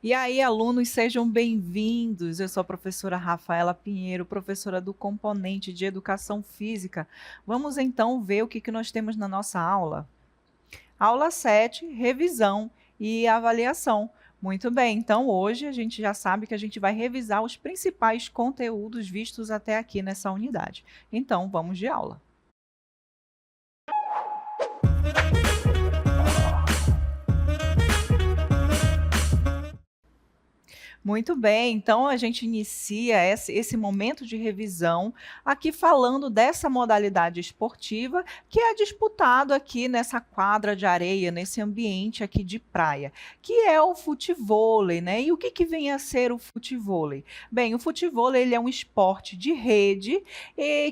E aí, alunos, sejam bem-vindos. Eu sou a professora Rafaela Pinheiro, professora do componente de Educação Física. Vamos então ver o que nós temos na nossa aula. Aula 7, revisão e avaliação. Muito bem, então hoje a gente já sabe que a gente vai revisar os principais conteúdos vistos até aqui nessa unidade. Então, vamos de aula. Muito bem, então a gente inicia esse momento de revisão aqui falando dessa modalidade esportiva que é disputado aqui nessa quadra de areia, nesse ambiente aqui de praia, que é o futevôlei, né? E o que vem a ser o futevôlei? Bem, o futevôlei ele é um esporte de rede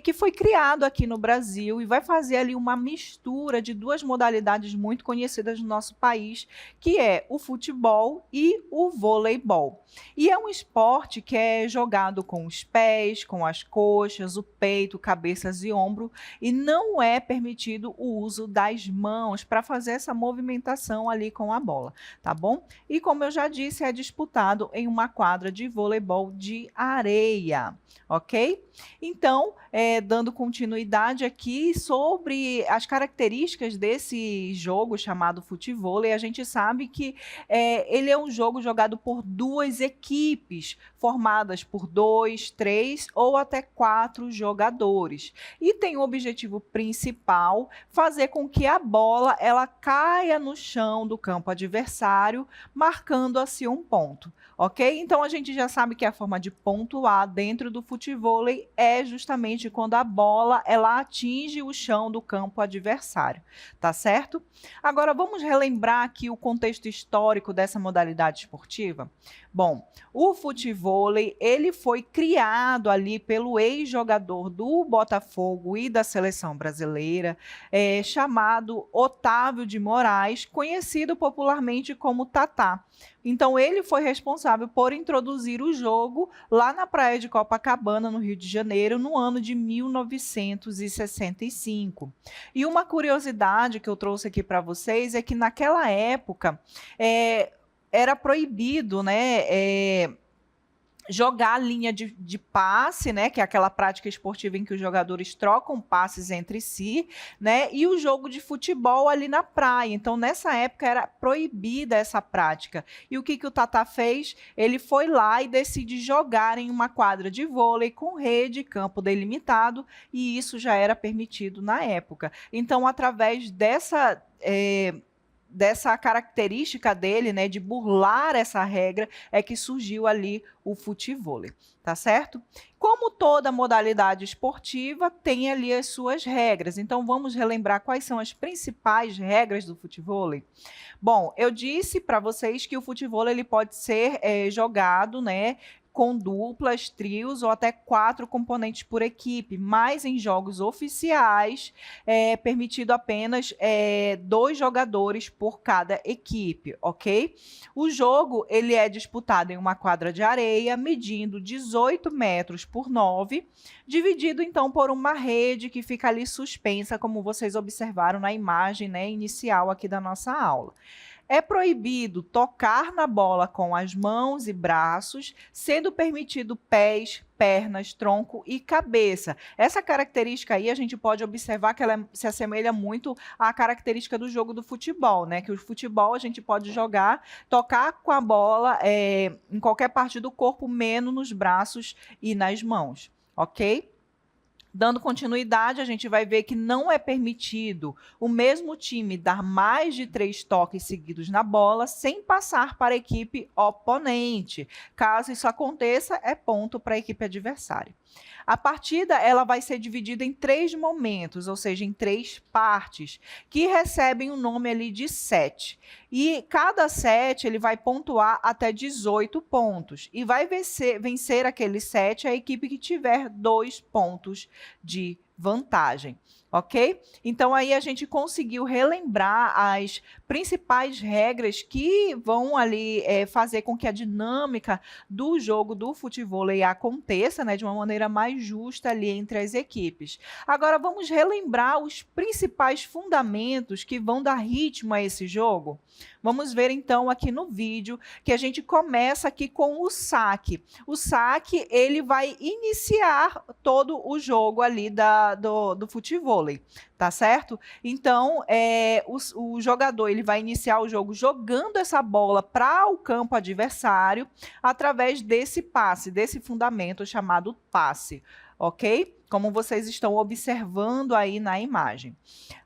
que foi criado aqui no Brasil e vai fazer ali uma mistura de duas modalidades muito conhecidas no nosso país, que é o futebol e o voleibol. E é um esporte que é jogado com os pés, com as coxas, o peito, cabeças e ombro, e não é permitido o uso das mãos para fazer essa movimentação ali com a bola, tá bom? E como eu já disse, é disputado em uma quadra de voleibol de areia, ok? Então, dando continuidade aqui sobre as características desse jogo chamado futevôlei, a gente sabe que ele é um jogo jogado por duas equipes, formadas por 2, 3 ou até 4 jogadores. E tem o objetivo principal fazer com que a bola ela caia no chão do campo adversário, marcando assim um ponto, ok? Então a gente já sabe que a forma de pontuar dentro do futevôlei é justamente quando a bola ela atinge o chão do campo adversário, tá certo? Agora vamos relembrar aqui o contexto histórico dessa modalidade esportiva? Bom, o futevôlei ele foi criado ali pelo ex-jogador do Botafogo e da seleção brasileira, chamado Otávio de Moraes, conhecido popularmente como Tatá. Então ele foi responsável por introduzir o jogo lá na praia de Copacabana, no Rio de Janeiro, no ano de 1965. E uma curiosidade que eu trouxe aqui para vocês é que naquela época era proibido, né, jogar a linha de passe, né, que é aquela prática esportiva em que os jogadores trocam passes entre si, né, e o jogo de futebol ali na praia. Então, nessa época era proibida essa prática. E o que o Tatá fez? Ele foi lá e decide jogar em uma quadra de vôlei com rede, campo delimitado, e isso já era permitido na época. Então, através dessa característica dele, né, de burlar essa regra, é que surgiu ali o futevôlei, tá certo? Como toda modalidade esportiva, tem ali as suas regras. Então, vamos relembrar quais são as principais regras do futevôlei? Bom, eu disse para vocês que o futevôlei ele pode ser jogado, né, com duplas, trios ou até 4 componentes por equipe, mas em jogos oficiais é permitido apenas 2 jogadores por cada equipe, ok? O jogo ele é disputado em uma quadra de areia, medindo 18 metros por 9, dividido então por uma rede que fica ali suspensa, como vocês observaram na imagem, né, inicial aqui da nossa aula. É proibido tocar na bola com as mãos e braços, sendo permitido pés, pernas, tronco e cabeça. Essa característica aí a gente pode observar que ela se assemelha muito à característica do jogo do futebol, né? Que o futebol a gente pode jogar, tocar com a bola em qualquer parte do corpo, menos nos braços e nas mãos, ok? Dando continuidade, a gente vai ver que não é permitido o mesmo time dar mais de 3 toques seguidos na bola sem passar para a equipe oponente. Caso isso aconteça, é ponto para a equipe adversária. A partida ela vai ser dividida em 3 momentos, ou seja, em 3 partes, que recebem o nome ali de set. E cada set ele vai pontuar até 18 pontos. E vai vencer aquele set a equipe que tiver 2 pontos de vantagem. ok? Então aí a gente conseguiu relembrar as principais regras que vão ali fazer com que a dinâmica do jogo do futevôlei aconteça, né, de uma maneira mais justa ali entre as equipes. Agora vamos relembrar os principais fundamentos que vão dar ritmo a esse jogo? Vamos ver então aqui no vídeo que a gente começa aqui com o saque. O saque, ele vai iniciar todo o jogo ali do futevôlei, tá certo? Então, o jogador ele vai iniciar o jogo jogando essa bola para o campo adversário através desse passe, desse fundamento chamado passe, ok? Como vocês estão observando aí na imagem.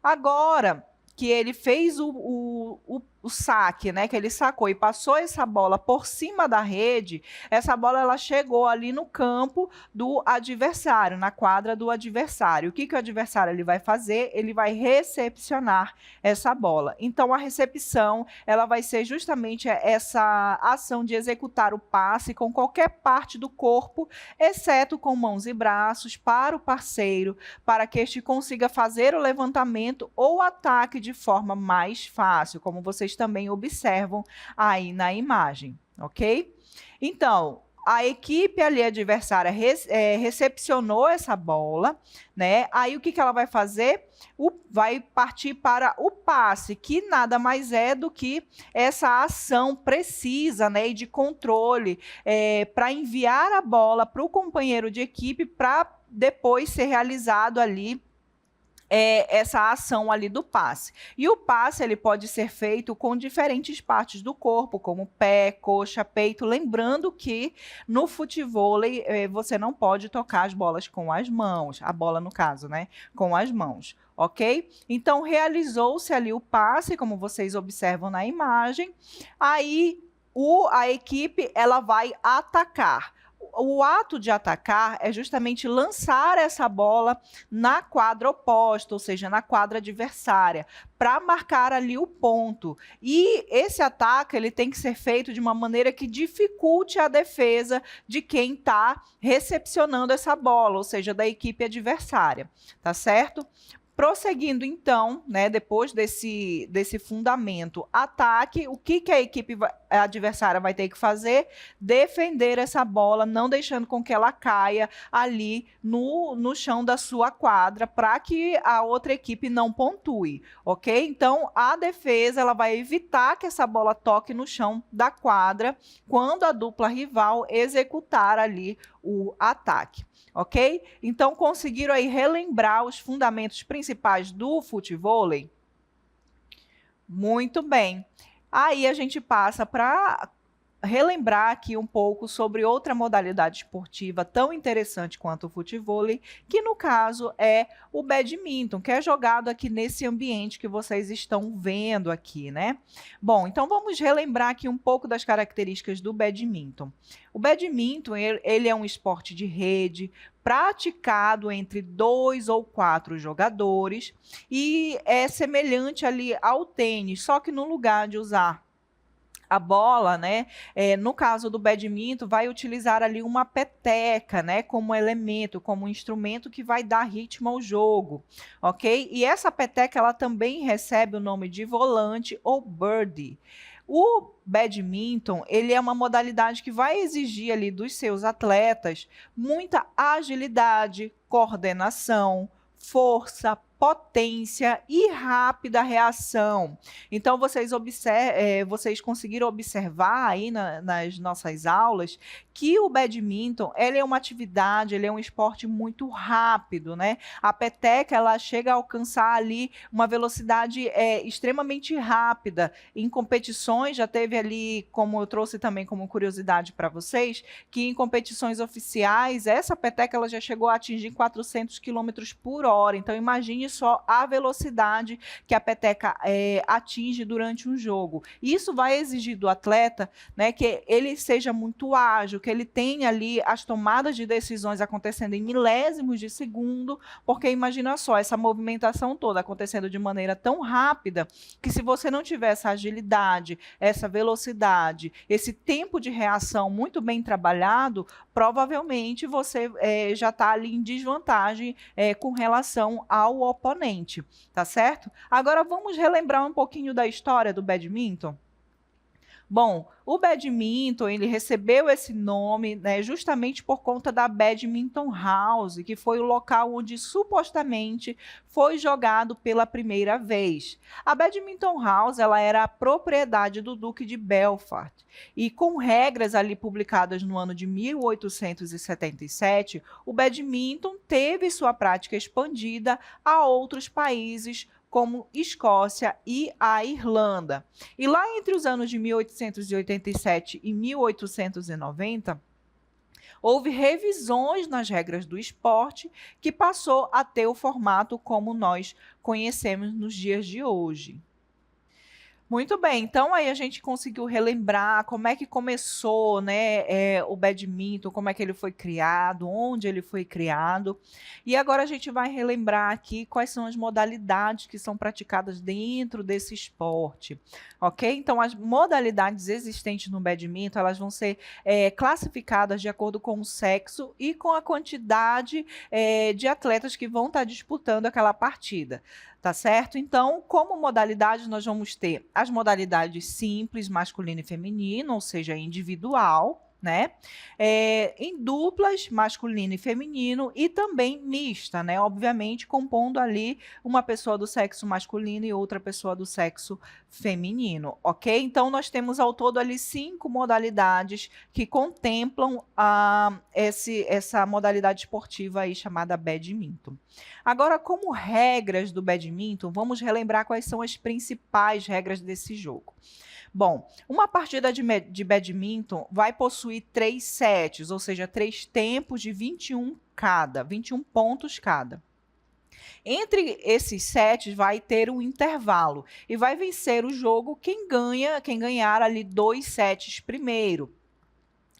Agora que ele fez o saque, né, que ele sacou e passou essa bola por cima da rede, essa bola ela chegou ali no campo do adversário, na quadra do adversário. O que o adversário ele vai fazer? Ele vai recepcionar essa bola. Então, a recepção ela vai ser justamente essa ação de executar o passe com qualquer parte do corpo, exceto com mãos e braços, para o parceiro, para que este consiga fazer o levantamento ou ataque de forma mais fácil, como vocês também observam aí na imagem, ok? Então, a equipe ali adversária recepcionou essa bola, né? Aí o que ela vai fazer? Vai partir para o passe, que nada mais é do que essa ação precisa, né, e de controle para enviar a bola para o companheiro de equipe para depois ser realizado ali essa ação ali do passe. E o passe ele pode ser feito com diferentes partes do corpo, como pé, coxa, peito, lembrando que no futevôlei você não pode tocar as bolas com as mãos, a bola no caso, né, com as mãos, ok? Então realizou-se ali o passe, como vocês observam na imagem, aí a equipe ela vai atacar. O ato de atacar é justamente lançar essa bola na quadra oposta, ou seja, na quadra adversária, para marcar ali o ponto. E esse ataque ele tem que ser feito de uma maneira que dificulte a defesa de quem está recepcionando essa bola, ou seja, da equipe adversária, tá certo? Prosseguindo, então, né, depois desse fundamento ataque, o que a equipe adversária vai ter que fazer? Defender essa bola, não deixando com que ela caia ali no chão da sua quadra, para que a outra equipe não pontue, ok? Então, a defesa ela vai evitar que essa bola toque no chão da quadra quando a dupla rival executar ali o ataque. Ok? Então, conseguiram aí relembrar os fundamentos principais do futevôlei? Muito bem. Aí a gente passa para relembrar aqui um pouco sobre outra modalidade esportiva tão interessante quanto o futevôlei, que no caso é o badminton, que é jogado aqui nesse ambiente que vocês estão vendo aqui, né? Bom, então vamos relembrar aqui um pouco das características do badminton. O badminton, ele é um esporte de rede, praticado entre 2 ou 4 jogadores e é semelhante ali ao tênis, só que no lugar de usar a bola, né, no caso do badminton, vai utilizar ali uma peteca, né, como elemento, como instrumento que vai dar ritmo ao jogo, ok? E essa peteca, ela também recebe o nome de volante ou birdie. O badminton, ele é uma modalidade que vai exigir ali dos seus atletas muita agilidade, coordenação, força, potência e rápida reação. Então, vocês conseguiram observar aí nas nossas aulas que o badminton, ele é uma atividade, ele é um esporte muito rápido, né? A peteca, ela chega a alcançar ali uma velocidade extremamente rápida. Em competições, já teve ali, como eu trouxe também como curiosidade para vocês, que em competições oficiais, essa peteca ela já chegou a atingir 400 km por hora. Então, imagine só a velocidade que a peteca atinge durante um jogo. Isso vai exigir do atleta, né, que ele seja muito ágil, que ele tenha ali as tomadas de decisões acontecendo em milésimos de segundo, porque imagina só, essa movimentação toda acontecendo de maneira tão rápida, que se você não tiver essa agilidade, essa velocidade, esse tempo de reação muito bem trabalhado, provavelmente você já está ali em desvantagem com relação ao oponente, tá certo? Agora vamos relembrar um pouquinho da história do badminton? Bom, o badminton, ele recebeu esse nome, né, justamente por conta da Badminton House, que foi o local onde supostamente foi jogado pela primeira vez. A Badminton House, ela era a propriedade do Duque de Belfast, e com regras ali publicadas no ano de 1877, o badminton teve sua prática expandida a outros países, como Escócia e a Irlanda. E lá entre os anos de 1887 e 1890, houve revisões nas regras do esporte que passou a ter o formato como nós conhecemos nos dias de hoje. Muito bem, então aí a gente conseguiu relembrar como é que começou, né, o badminton, como é que ele foi criado, onde ele foi criado. E agora a gente vai relembrar aqui quais são as modalidades que são praticadas dentro desse esporte, ok? Então, as modalidades existentes no badminton, elas vão ser classificadas de acordo com o sexo e com a quantidade de atletas que vão estar disputando aquela partida. Tá certo? Então, como modalidade, nós vamos ter as modalidades simples, masculino e feminino, ou seja, individual, né? Em duplas, masculino e feminino, e também mista, né? Obviamente, compondo ali uma pessoa do sexo masculino e outra pessoa do sexo feminino, ok? Então, nós temos ao todo ali 5 modalidades que contemplam essa modalidade esportiva aí chamada badminton. Agora, como regras do badminton, vamos relembrar quais são as principais regras desse jogo. Bom, uma partida de badminton vai possuir 3 sets, ou seja, 3 tempos de 21 pontos cada. Entre esses sets vai ter um intervalo e vai vencer o jogo quem ganhar ali 2 sets primeiro.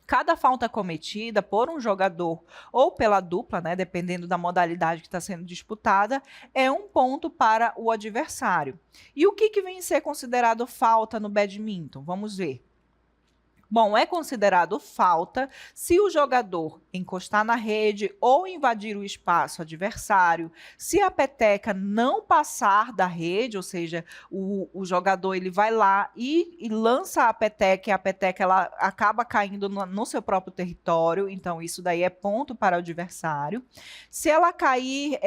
Cada falta cometida por um jogador ou pela dupla, né, dependendo da modalidade que está sendo disputada, é 1 ponto para o adversário. E o que vem a ser considerado falta no badminton? Vamos ver. Bom, é considerado falta se o jogador encostar na rede ou invadir o espaço adversário, se a peteca não passar da rede, ou seja, o jogador ele vai lá e lança a peteca, e a peteca ela acaba caindo no seu próprio território, então isso daí é ponto para o adversário. Se ela cair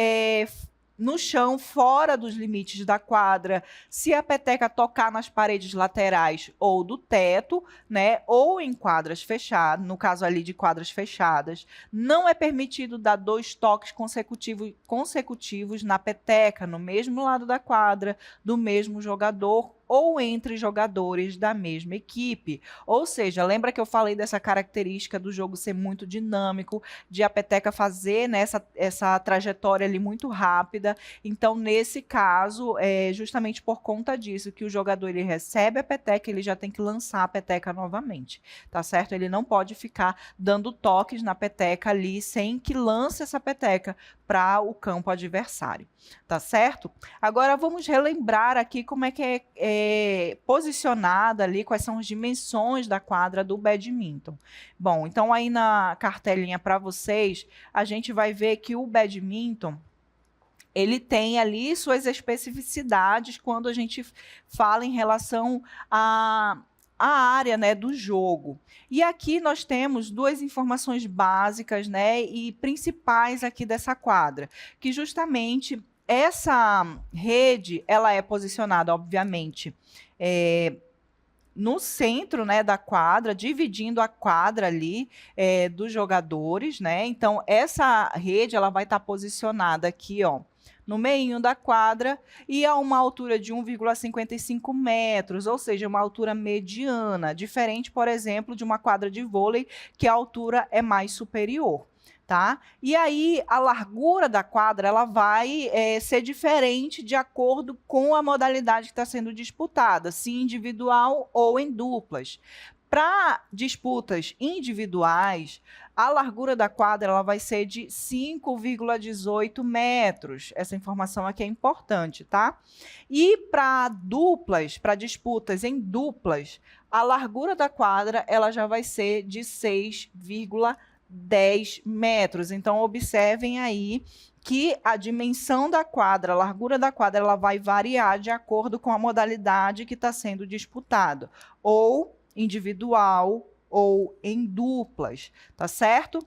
no chão, fora dos limites da quadra, se a peteca tocar nas paredes laterais ou do teto, né, ou em quadras fechadas, no caso ali de quadras fechadas, não é permitido dar 2 toques consecutivos na peteca, no mesmo lado da quadra, do mesmo jogador ou entre jogadores da mesma equipe. Ou seja, lembra que eu falei dessa característica do jogo ser muito dinâmico, de a peteca fazer, né, essa trajetória ali muito rápida. Então, nesse caso, é justamente por conta disso que o jogador ele recebe a peteca, ele já tem que lançar a peteca novamente, tá certo? Ele não pode ficar dando toques na peteca ali sem que lance essa peteca para o campo adversário, tá certo? Agora vamos relembrar aqui como é que é posicionada ali, quais são as dimensões da quadra do badminton. Bom, então aí na cartelinha para vocês, a gente vai ver que o badminton ele tem ali suas especificidades quando a gente fala em relação a área, né, do jogo. E aqui nós temos 2 informações básicas, né, e principais aqui dessa quadra, que justamente essa rede, ela é posicionada, obviamente, no centro, né, da quadra, dividindo a quadra ali dos jogadores, né? Então, essa rede ela vai estar posicionada aqui, ó, no meio da quadra e a uma altura de 1,55 metros, ou seja, uma altura mediana, diferente, por exemplo, de uma quadra de vôlei, que a altura é mais superior. Tá? E aí, a largura da quadra ela vai ser diferente de acordo com a modalidade que está sendo disputada, se individual ou em duplas. Para disputas individuais, a largura da quadra ela vai ser de 5,18 metros. Essa informação aqui é importante, tá? E para duplas, para disputas em duplas, a largura da quadra ela já vai ser de 6,10 metros. Então, observem aí que a dimensão da quadra, a largura da quadra, ela vai variar de acordo com a modalidade que está sendo disputado, ou individual ou em duplas, tá certo?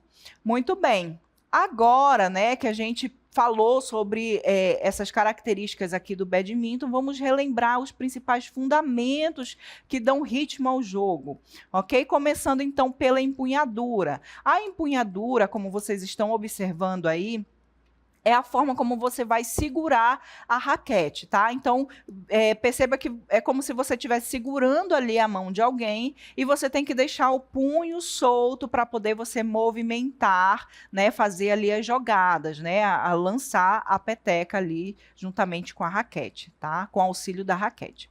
Muito bem. Agora, né, que a gente falou sobre essas características aqui do badminton, vamos relembrar os principais fundamentos que dão ritmo ao jogo, ok? Começando então pela empunhadura. A empunhadura, como vocês estão observando aí, é a forma como você vai segurar a raquete, tá? Então, perceba que é como se você estivesse segurando ali a mão de alguém e você tem que deixar o punho solto para poder você movimentar, né? Fazer ali as jogadas, né? A lançar a peteca ali juntamente com a raquete, tá? Com auxílio da raquete.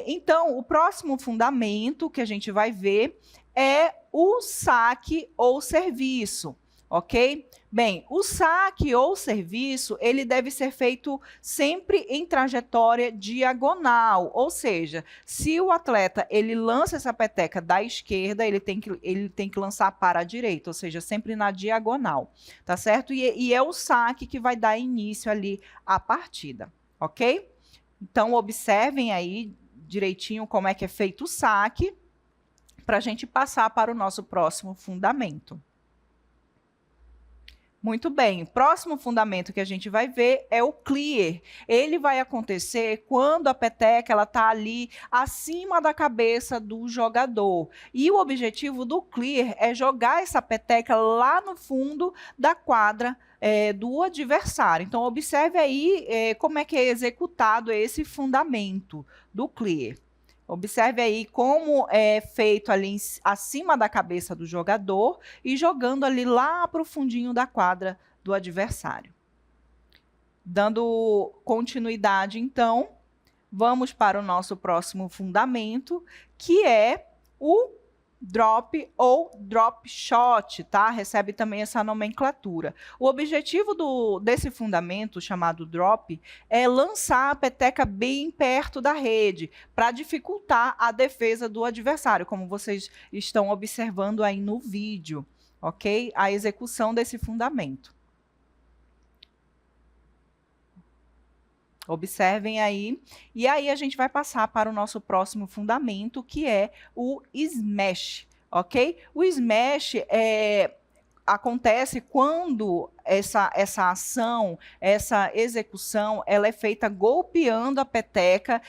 Então, o próximo fundamento que a gente vai ver é o saque ou serviço, ok? Bem, o saque ou serviço, ele deve ser feito sempre em trajetória diagonal, ou seja, se o atleta ele lança essa peteca da esquerda, ele tem que lançar para a direita, ou seja, sempre na diagonal, tá certo? E é o saque que vai dar início ali à partida, ok? Então, observem aí direitinho como é que é feito o saque, para a gente passar para o nosso próximo fundamento. Muito bem, o próximo fundamento que a gente vai ver é o clear. Ele vai acontecer quando a peteca está ali acima da cabeça do jogador. E o objetivo do clear é jogar essa peteca lá no fundo da quadra do adversário. Então, observe aí como é que é executado esse fundamento do clear. Observe aí como é feito ali acima da cabeça do jogador e jogando ali lá para o fundinho da quadra do adversário. Dando continuidade, então, vamos para o nosso próximo fundamento, que é o drop ou drop shot, tá? Recebe também essa nomenclatura. O objetivo desse fundamento, chamado drop, é lançar a peteca bem perto da rede, para dificultar a defesa do adversário, como vocês estão observando aí no vídeo, ok? A execução desse fundamento. Observem aí. E aí a gente vai passar para o nosso próximo fundamento, que é o smash, ok? O smash acontece quando essa ação, essa execução, ela é feita golpeando a peteca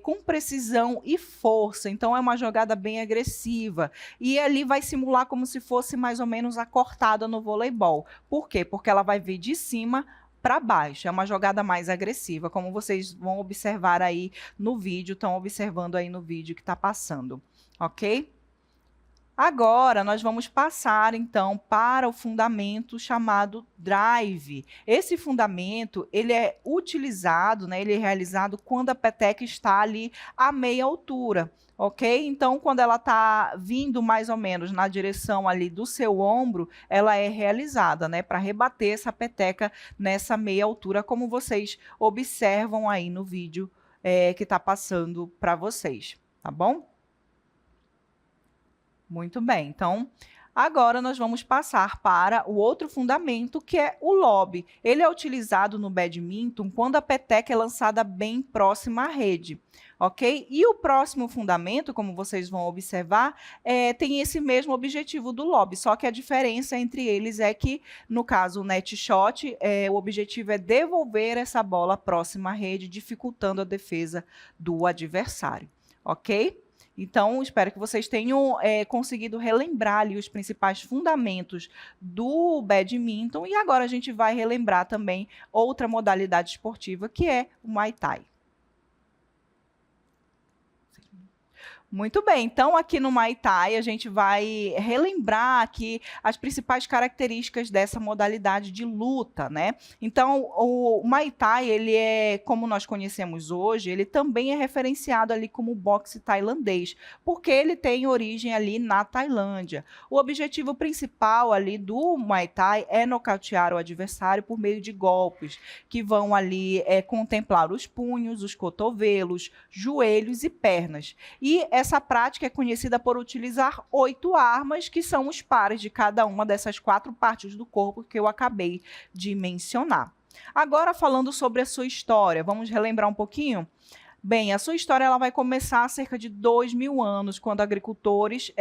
com precisão e força. Então, é uma jogada bem agressiva. E ali vai simular como se fosse mais ou menos a cortada no voleibol. Por quê? Porque ela vai vir de cima para baixo, é uma jogada mais agressiva, como vocês vão observar aí no vídeo, estão observando aí no vídeo que está passando, ok? Agora, nós vamos passar, então, para o fundamento chamado drive. Esse fundamento, ele é utilizado, né, ele é realizado quando a peteca está ali a meia altura, ok? Então, quando ela está vindo mais ou menos na direção ali do seu ombro, ela é realizada, né, para rebater essa peteca nessa meia altura, como vocês observam aí no vídeo que está passando para vocês, tá bom? Muito bem, então, agora nós vamos passar para o outro fundamento, que é o lob. Ele é utilizado no badminton quando a peteca é lançada bem próxima à rede, ok? E o próximo fundamento, como vocês vão observar, tem esse mesmo objetivo do lob, só que a diferença entre eles é que, no caso, o net shot, o objetivo é devolver essa bola próxima à rede, dificultando a defesa do adversário, ok? Então, espero que vocês tenham conseguido relembrar ali os principais fundamentos do badminton. E agora a gente vai relembrar também outra modalidade esportiva, que é o Muay Thai. Muito bem, então aqui no Muay Thai a gente vai relembrar aqui as principais características dessa modalidade de luta, né? Então, o Muay Thai, ele como nós conhecemos hoje, ele também é referenciado ali como boxe tailandês, porque ele tem origem ali na Tailândia. O objetivo principal ali do Muay Thai é nocautear o adversário por meio de golpes, que vão ali contemplar os punhos, os cotovelos, joelhos e pernas. E essa prática é conhecida por utilizar 8 armas, que são os pares de cada uma dessas 4 partes do corpo que eu acabei de mencionar. Agora, falando sobre a sua história, vamos relembrar um pouquinho? Bem, a sua história ela vai começar há cerca de 2.000 anos, quando agricultores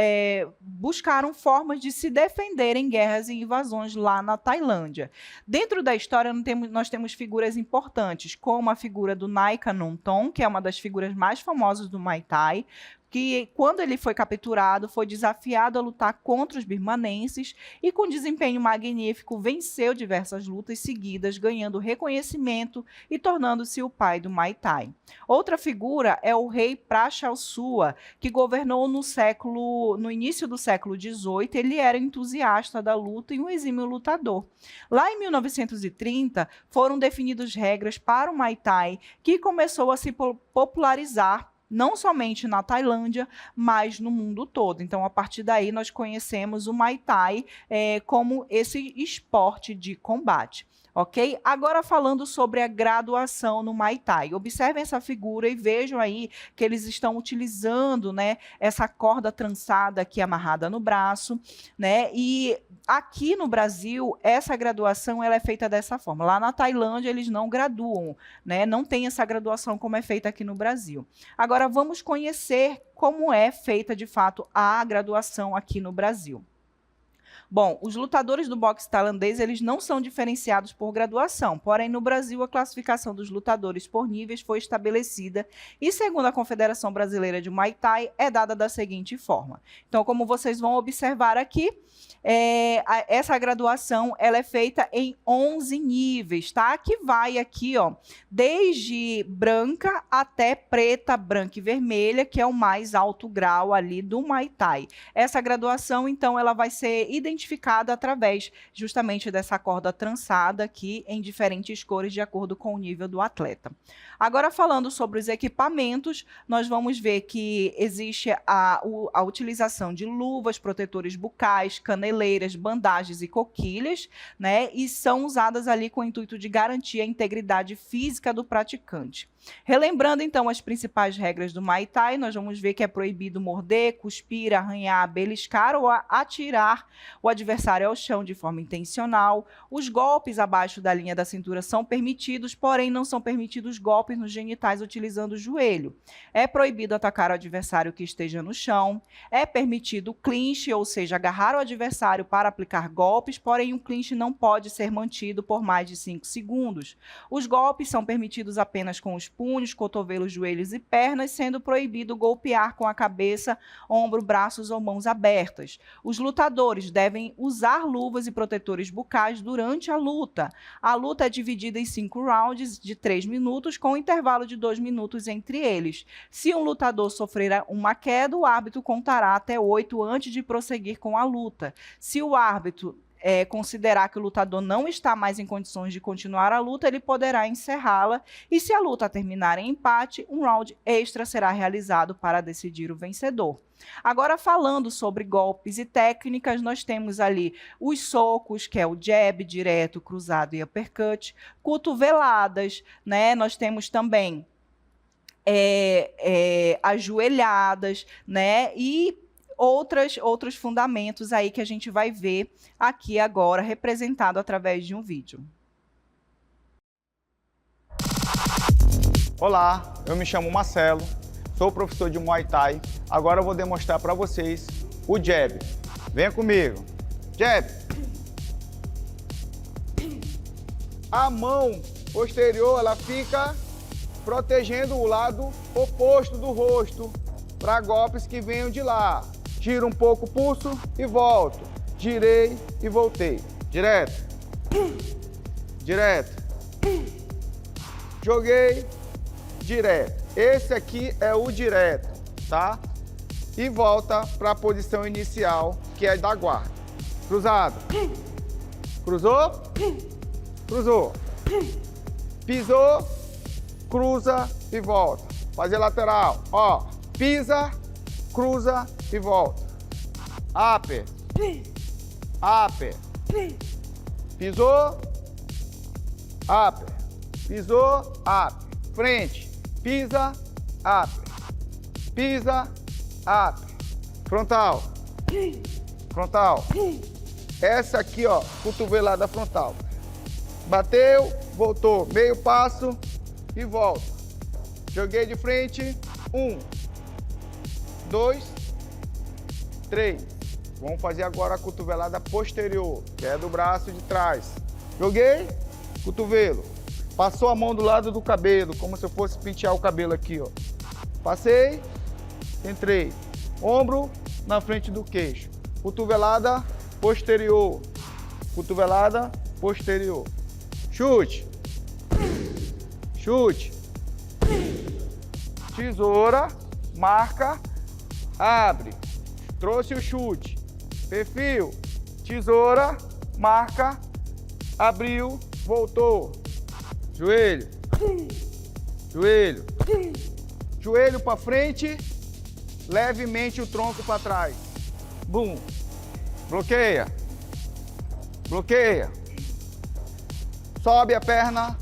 buscaram formas de se defender em guerras e invasões lá na Tailândia. Dentro da história, nós temos figuras importantes, como a figura do Naika Nong Thong, que é uma das figuras mais famosas do Muay Thai, que quando ele foi capturado, foi desafiado a lutar contra os birmanenses e com desempenho magnífico venceu diversas lutas seguidas, ganhando reconhecimento e tornando-se o pai do Muay Thai. Outra figura é o rei Prachaussua, que governou no início do século XVIII. Ele era entusiasta da luta e um exímio lutador. Lá em 1930, foram definidas regras para o Muay Thai, que começou a se popularizar não somente na Tailândia, mas no mundo todo. Então, a partir daí, nós conhecemos o Muay Thai como esse esporte de combate. Ok? Agora falando sobre a graduação no Muay Thai. Observem essa figura e vejam aí que eles estão utilizando, né, essa corda trançada aqui amarrada no braço, né? E aqui no Brasil, essa graduação ela é feita dessa forma. Lá na Tailândia, eles não graduam, né? Não tem essa graduação como é feita aqui no Brasil. Agora vamos conhecer como é feita de fato a graduação aqui no Brasil. Bom, os lutadores do boxe tailandês, eles não são diferenciados por graduação, porém no Brasil a classificação dos lutadores por níveis foi estabelecida e segundo a Confederação Brasileira de Muay Thai é dada da seguinte forma. Então, como vocês vão observar aqui, essa graduação ela é feita em 11 níveis, tá? Que vai aqui, ó, desde branca até preta, branca e vermelha, que é o mais alto grau ali do Muay Thai. Essa graduação, então, ela vai ser identificada através justamente dessa corda trançada aqui em diferentes cores de acordo com o nível do atleta. Agora, falando sobre os equipamentos, nós vamos ver que existe a utilização de luvas, protetores bucais, caneleiras, bandagens e coquilhas, né? E são usadas ali com o intuito de garantir a integridade física do praticante. Relembrando, então, as principais regras do Muay Thai, nós vamos ver que é proibido morder, cuspir, arranhar, beliscar ou atirar o adversário ao chão de forma intencional. Os golpes abaixo da linha da cintura são permitidos, porém não são permitidos golpes nos genitais utilizando o joelho. É proibido atacar o adversário que esteja no chão. É permitido o clinch, ou seja, agarrar o adversário para aplicar golpes, porém o clinch não pode ser mantido por mais de 5 segundos. Os golpes são permitidos apenas com os punhos, cotovelos, joelhos e pernas, sendo proibido golpear com a cabeça, ombro, braços ou mãos abertas. Os lutadores devem usar luvas e protetores bucais durante a luta. A luta é dividida em 5 rounds de 3 minutos, com um intervalo de 2 minutos entre eles. Se um lutador sofrer uma queda, o árbitro contará até 8 antes de prosseguir com a luta. Se o árbitro considerar que o lutador não está mais em condições de continuar a luta, ele poderá encerrá-la e se a luta terminar em empate, um round extra será realizado para decidir o vencedor. Agora, falando sobre golpes e técnicas, nós temos ali os socos, que é o jab, direto, cruzado e uppercut, cotoveladas, né? Nós temos também ajoelhadas, né? E outros fundamentos aí que a gente vai ver aqui agora, representado através de um vídeo. Olá, eu me chamo Marcelo, sou professor de Muay Thai. Agora eu vou demonstrar para vocês o jab. Venha comigo. Jab. A mão posterior, ela fica protegendo o lado oposto do rosto para golpes que venham de lá. Tiro um pouco o pulso e volto. Girei e voltei. Direto. Direto. Joguei. Direto. Esse aqui é o direto, tá? E volta para a posição inicial, que é da guarda. Cruzado. Cruzou. Cruzou. Pisou. Cruza e volta. Fazer lateral. Ó. Pisa. Cruza e volta. Upper. Upper. Pisou. Upper. Pisou. Upper. Frente. Pisa. Upper. Pisa. Up. Frontal. Frontal. Essa aqui, ó, cotovelada frontal. Bateu, voltou. Meio passo e volta. Joguei de frente. 1, 2, 3. Vamos fazer agora a cotovelada posterior, que é do braço de trás. Joguei, cotovelo. Passou a mão do lado do cabelo, como se eu fosse pentear o cabelo aqui, ó. Passei, entrei. Ombro na frente do queixo. Cotovelada posterior. Cotovelada posterior. Chute. Chute. Tesoura, marca, abre. Trouxe o chute. Perfil. Tesoura, marca, abriu, voltou. Joelho. Joelho. Joelho para frente, levemente o tronco para trás. Bum. Bloqueia. Bloqueia. Sobe a perna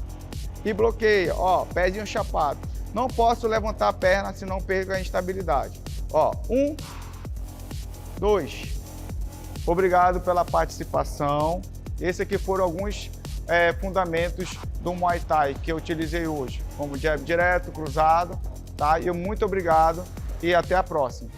e bloqueia. Ó, pezinho chapado. Não posso levantar a perna, senão perco a instabilidade. Ó, 1, 2. Obrigado pela participação. Esses aqui foram alguns fundamentos do Muay Thai que eu utilizei hoje, como jab direto, cruzado, tá? E muito obrigado e até a próxima.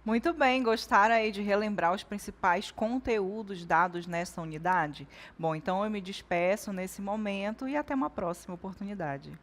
Muito bem, gostaram aí de relembrar os principais conteúdos dados nessa unidade? Bom, então eu me despeço nesse momento e até uma próxima oportunidade.